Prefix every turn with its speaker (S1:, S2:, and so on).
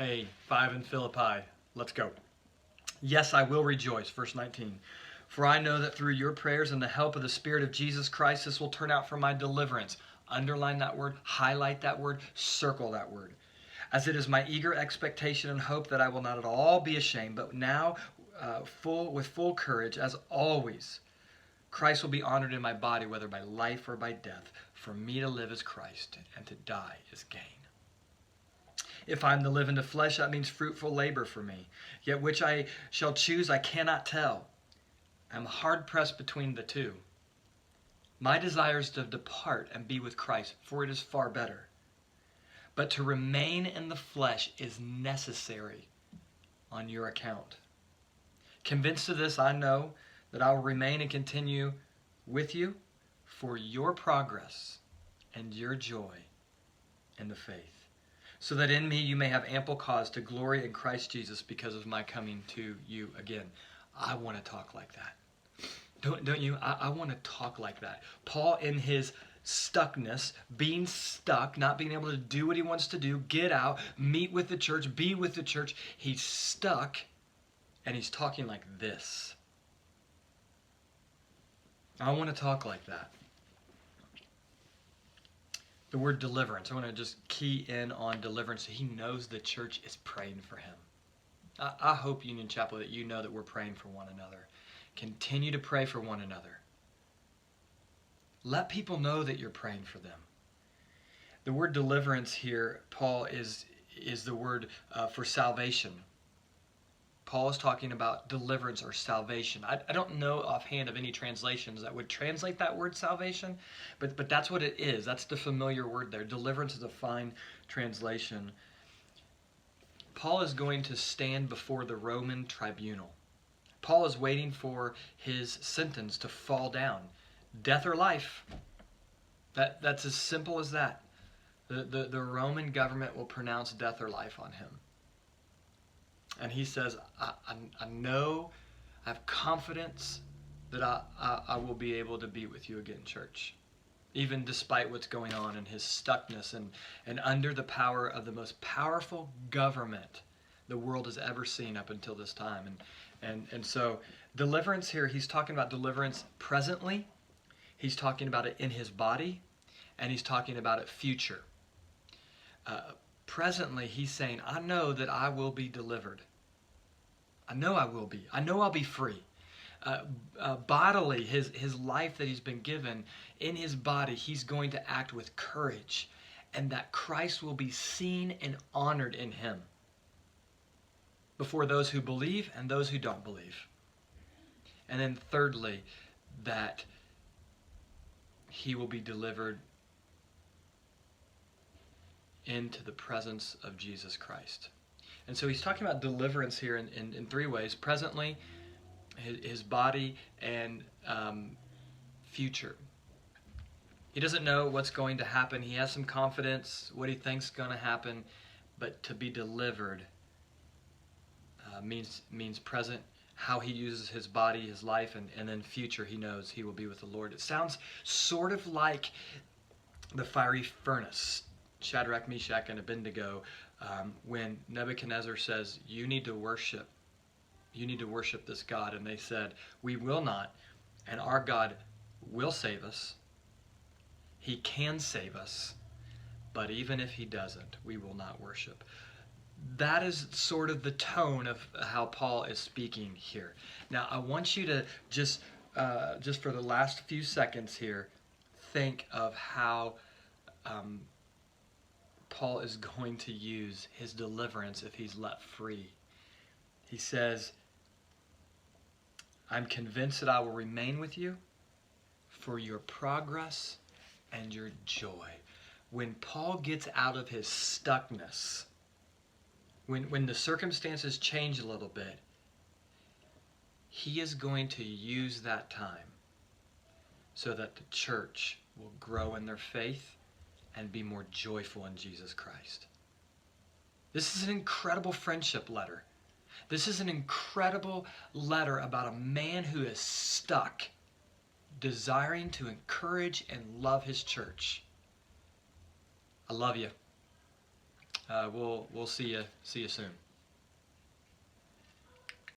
S1: Hey, 5 in Philippi. Let's go. Yes, I will rejoice. Verse 19. For I know that through your prayers and the help of the Spirit of Jesus Christ, this will turn out for my deliverance. Underline that word, highlight that word, circle that word. As it is my eager expectation and hope that I will not at all be ashamed, but now with full courage, as always, Christ will be honored in my body, whether by life or by death. For me to live is Christ, and to die is gain. If I am to live in the flesh, that means fruitful labor for me. Yet which I shall choose, I cannot tell. I am hard pressed between the two. My desire is to depart and be with Christ, for it is far better. But to remain in the flesh is necessary on your account. Convinced of this, I know that I will remain and continue with you for your progress and your joy in the faith, so that in me you may have ample cause to glory in Christ Jesus because of my coming to you again. I want to talk like that. Don't you? I want to talk like that. Paul, in his stuckness, being stuck, not being able to do what he wants to do, get out, meet with the church, be with the church, he's stuck, and he's talking like this. I want to talk like that. The word deliverance, I want to just key in on deliverance. He knows the church is praying for him. I hope, Union Chapel, that you know that we're praying for one another. Continue to pray for one another. Let people know that you're praying for them. The word deliverance here, Paul, is the word for salvation. Paul is talking about deliverance or salvation. I don't know offhand of any translations that would translate that word salvation, but that's what it is. That's the familiar word there. Deliverance is a fine translation. Paul is going to stand before the Roman tribunal. Paul is waiting for his sentence to fall down. Death or life. That's as simple as that. The Roman government will pronounce death or life on him. And he says, I know, I have confidence that I will be able to be with you again, church. Even despite what's going on in his stuckness and under the power of the most powerful government the world has ever seen up until this time. And so deliverance here, he's talking about deliverance presently. He's talking about it in his body. And he's talking about it future. Presently, he's saying, I know that I will be delivered. I know I will be. I know I'll be free. Bodily, his life that he's been given, in his body, he's going to act with courage. And that Christ will be seen and honored in him before those who believe and those who don't believe. And then thirdly, that he will be delivered into the presence of Jesus Christ. And so he's talking about deliverance here in three ways. Presently, his body, and future. He doesn't know what's going to happen. He has some confidence, what he thinks is going to happen. But to be delivered means present, how he uses his body, his life, and then future, he knows he will be with the Lord. It sounds sort of like the fiery furnace. Shadrach, Meshach, and Abednego, when Nebuchadnezzar says, you need to worship this God. And they said, we will not, and our God will save us. He can save us, but even if he doesn't, we will not worship. That is sort of the tone of how Paul is speaking here. Now, I want you to just for the last few seconds here, think of how Paul is going to use his deliverance if he's let free. He says, I'm convinced that I will remain with you for your progress and your joy. When Paul gets out of his stuckness, when the circumstances change a little bit, he is going to use that time so that the church will grow in their faith and be more joyful in Jesus Christ. This is an incredible friendship letter. This is an incredible letter about a man who is stuck, desiring to encourage and love his church. I love you. We'll see you soon.